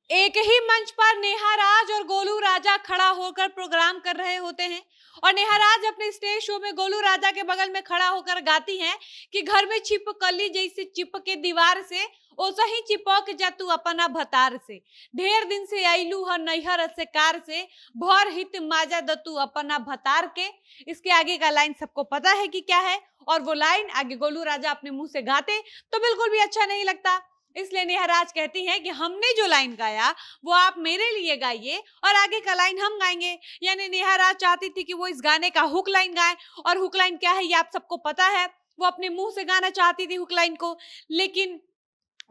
एक ही मंच पर नेहा राज और गोलू राजा खड़ा होकर प्रोग्राम कर रहे होते हैं और नेहा राज अपने स्टेज शो में गोलू राजा के बगल में खड़ा होकर गाती हैं कि घर में छिपकली जैसे चिपके दीवार से ओसा ही चिपक जा तू अपना भतार से, ढेर दिन से आइलू ह नैहर से कार से, भर हित माजा द तू अपना भतार के। इसके आगे का लाइन सबको पता है कि क्या है, और वो लाइन आगे गोलू राजा अपने मुंह से गाते तो बिल्कुल भी अच्छा नहीं लगता। इसलिए नेहा राज कहती हैं कि हमने जो लाइन गाया वो आप मेरे लिए गाइए और आगे का लाइन हम गाएंगे। यानी नेहा राज चाहती थी कि वो इस गाने का हुक लाइन गाएं, और हुक लाइन क्या है ये आप सबको पता है। वो अपने मुंह से गाना चाहती थी हुक लाइन को, लेकिन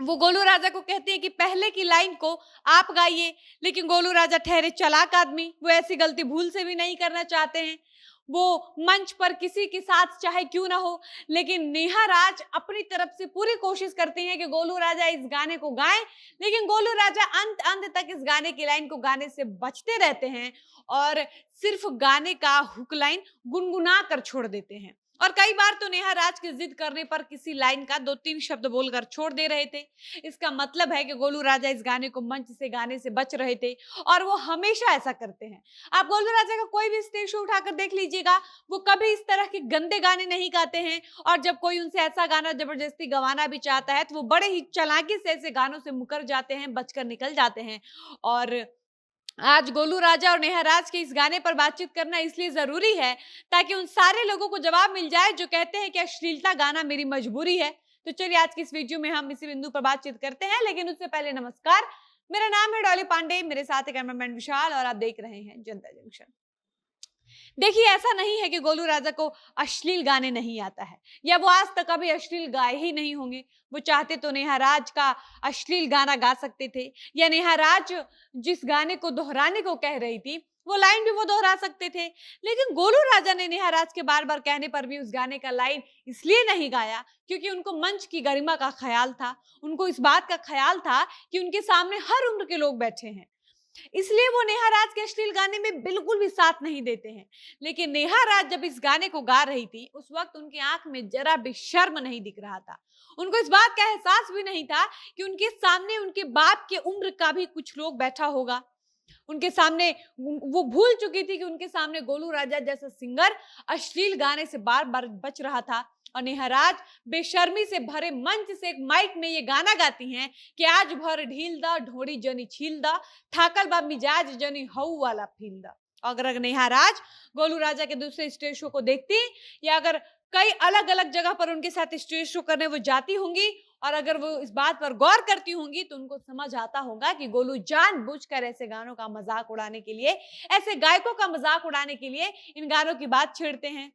वो गोलू राजा को कहती है कि पहले की लाइन को आप गाइए। लेकिन गोलू राजा ठहरे चालाक आदमी, वो ऐसी गलती भूल से भी नहीं करना चाहते हैं। वो मंच पर किसी के साथ चाहे क्यों ना हो, लेकिन नेहा राज अपनी तरफ से पूरी कोशिश करती हैं कि गोलू राजा इस गाने को गाएं, लेकिन गोलू राजा अंत अंत तक इस गाने की लाइन को गाने से बचते रहते हैं और सिर्फ गाने का हुक लाइन गुनगुना कर छोड़ देते हैं। और कई बार तो नेहा राज की जिद करने पर किसी लाइन का 2-3 शब्द बोलकर छोड़ दे रहे थे। इसका मतलब है कि गोलू राजा इस गाने को मंच से गाने से बच रहे थे, और वो हमेशा ऐसा करते हैं। आप गोलू राजा का कोई भी स्टेज शो उठाकर देख लीजिएगा, वो कभी इस तरह के गंदे गाने नहीं गाते हैं, और जब कोई उनसे ऐसा गाना जबरदस्ती गवाना भी चाहता है तो वो बड़े ही चालाकी से ऐसे गानों से मुकर जाते हैं, बचकर निकल जाते हैं। और आज गोलू राजा और नेहा राज के इस गाने पर बातचीत करना इसलिए जरूरी है ताकि उन सारे लोगों को जवाब मिल जाए जो कहते हैं कि अश्लीलता गाना मेरी मजबूरी है। तो चलिए आज की इस वीडियो में हम इसी बिंदु पर बातचीत करते हैं, लेकिन उससे पहले नमस्कार, मेरा नाम है डॉली पांडे, मेरे साथ है कैमरामैन विशाल और आप देख रहे हैं जनता जंक्शन। देखिए, ऐसा नहीं है कि गोलू राजा को अश्लील गाने नहीं आता है, या वो आज तक कभी अश्लील गाए ही नहीं होंगे। वो चाहते तो नेहा राज का अश्लील गाना गा सकते थे, या नेहा राज जिस गाने को दोहराने को कह रही थी वो लाइन भी वो दोहरा सकते थे। लेकिन गोलू राजा ने नेहा राज के बार बार कहने पर भी उस गाने का लाइन इसलिए नहीं गाया क्योंकि उनको मंच की गरिमा का ख्याल था। उनको इस बात का ख्याल था कि उनके सामने हर उम्र के लोग बैठे हैं, इसलिए वो नेहा राज के अश्लील गाने में बिल्कुल भी साथ नहीं देते हैं। लेकिन नेहा राज जब इस गाने को गा रही थी उस वक्त उनकी आंख में जरा भी शर्म नहीं दिख रहा था। उनको इस बात का एहसास भी नहीं था कि उनके सामने उनके बाप के उम्र का भी कुछ लोग बैठा होगा। उनके सामने वो भूल चुकी थी कि उनके सामने गोलू राजा जैसा सिंगर अश्लील गाने से बार बार बच रहा था, और नेहा राज बेशर्मी से भरे मंच से एक माइक में ये गाना गाती हैं कि आज भर ढील दा ढोड़ी जनी छील दा, थाकल बा मिजाज जनी हऊ वाला फील दा। अगर नेहा राज गोलू राजा के दूसरे स्टेज शो को देखती, या अगर कई अलग अलग जगह पर उनके साथ स्टेज शो करने वो जाती होंगी, और अगर वो इस बात पर गौर करती होंगी तो उनको समझ आता होगा कि गोलू जानबूझकर ऐसे गानों का मजाक उड़ाने के लिए, ऐसे गायकों का मजाक उड़ाने के लिए इन गानों की बात छेड़ते हैं,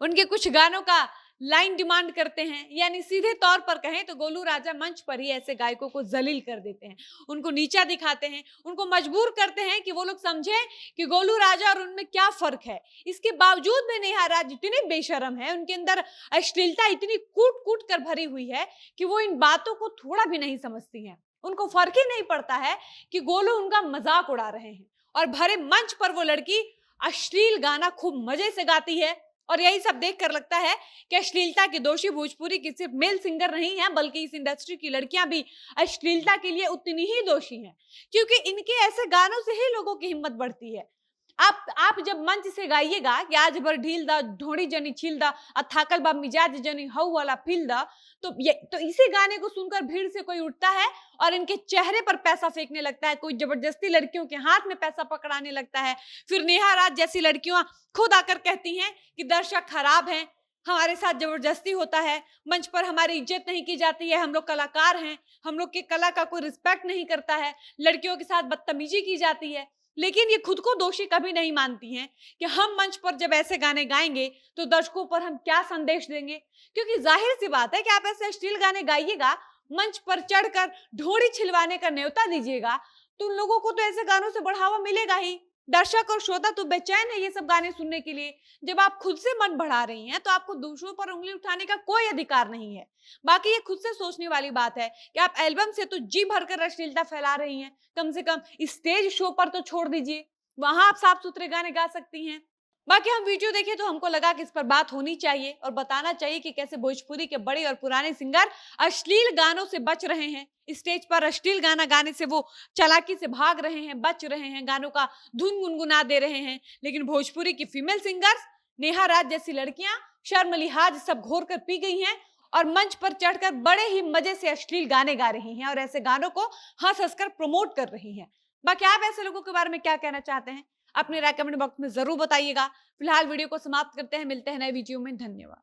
उनके कुछ गानों का लाइन डिमांड करते हैं। यानी सीधे तौर पर कहें तो गोलू राजा मंच पर ही ऐसे गायकों को जलील कर देते हैं, उनको नीचा दिखाते हैं, उनको मजबूर करते हैं कि वो लोग समझें कि गोलू राजा और उनमें क्या फर्क है। इसके बावजूद भी नेहा राज इतने बेशरम है, उनके अंदर अश्लीलता इतनी कूट कूट कर भरी हुई है कि वो इन बातों को थोड़ा भी नहीं समझती हैं। उनको फर्क ही नहीं पड़ता है कि गोलू उनका मजाक उड़ा रहे हैं, और भरे मंच पर वो लड़की अश्लील गाना खूब मजे से गाती है। और यही सब देखकर लगता है कि अश्लीलता के दोषी भोजपुरी की सिर्फ मेल सिंगर नहीं है, बल्कि इस इंडस्ट्री की लड़कियां भी अश्लीलता के लिए उतनी ही दोषी हैं, क्योंकि इनके ऐसे गानों से ही लोगों की हिम्मत बढ़ती है। आप जब मंच से गाइएगा कि आज भर ढील दा ढोड़ी जनी छील दा, थाकल बा मिजाज जनी हऊ वाला फील दा, तो इसी गाने को सुनकर भीड़ से कोई उठता है और इनके चेहरे पर पैसा फेंकने लगता है, कोई जबरदस्ती लड़कियों के हाथ में पैसा पकड़ाने लगता है। फिर नेहा राज जैसी लड़कियां खुद आकर कहती हैं कि दर्शक खराब हैं, हमारे साथ जबरदस्ती होता है, मंच पर हमारी इज्जत नहीं की जाती है, हम लोग कलाकार हैं, हम लोग के कला का कोई रिस्पेक्ट नहीं करता है, लड़कियों के साथ बदतमीजी की जाती है। लेकिन ये खुद को दोषी कभी नहीं मानती हैं कि हम मंच पर जब ऐसे गाने गाएंगे तो दर्शकों पर हम क्या संदेश देंगे। क्योंकि जाहिर सी बात है कि आप ऐसे अश्लील गाने गाइएगा, मंच पर चढ़कर ढोड़ी छिलवाने का न्योता दीजिएगा, तो उन लोगों को तो ऐसे गानों से बढ़ावा मिलेगा ही। दर्शक और श्रोता तो बेचैन है ये सब गाने सुनने के लिए। जब आप खुद से मन बढ़ा रही हैं तो आपको दूसरों पर उंगली उठाने का कोई अधिकार नहीं है। बाकी ये खुद से सोचने वाली बात है कि आप एल्बम से तो जी भरकर अश्लीलता फैला रही हैं, कम से कम स्टेज शो पर तो छोड़ दीजिए, वहां आप साफ सुथरे गाने गा सकती हैं। बाकी हम वीडियो देखे तो हमको लगा कि इस पर बात होनी चाहिए और बताना चाहिए कि कैसे भोजपुरी के बड़े और पुराने सिंगर अश्लील गानों से बच रहे हैं। स्टेज पर अश्लील गाना गाने से वो चालाकी से भाग रहे हैं, बच रहे हैं, गानों का धुन गुनगुना दे रहे हैं। लेकिन भोजपुरी की फीमेल सिंगर्स, नेहा राज जैसी लड़कियां शर्म लिहाज सब घोर कर पी गई हैं और मंच पर चढ़कर बड़े ही मजे से अश्लील गाने गा रही हैं और ऐसे गानों को हंस हंस कर प्रमोट कर रही हैं। बाकी आप ऐसे लोगों के बारे में क्या कहना चाहते हैं? अपने राय कमेंट बॉक्स में जरूर बताइएगा। फिलहाल वीडियो को समाप्त करते हैं, मिलते हैं नए वीडियो में। धन्यवाद।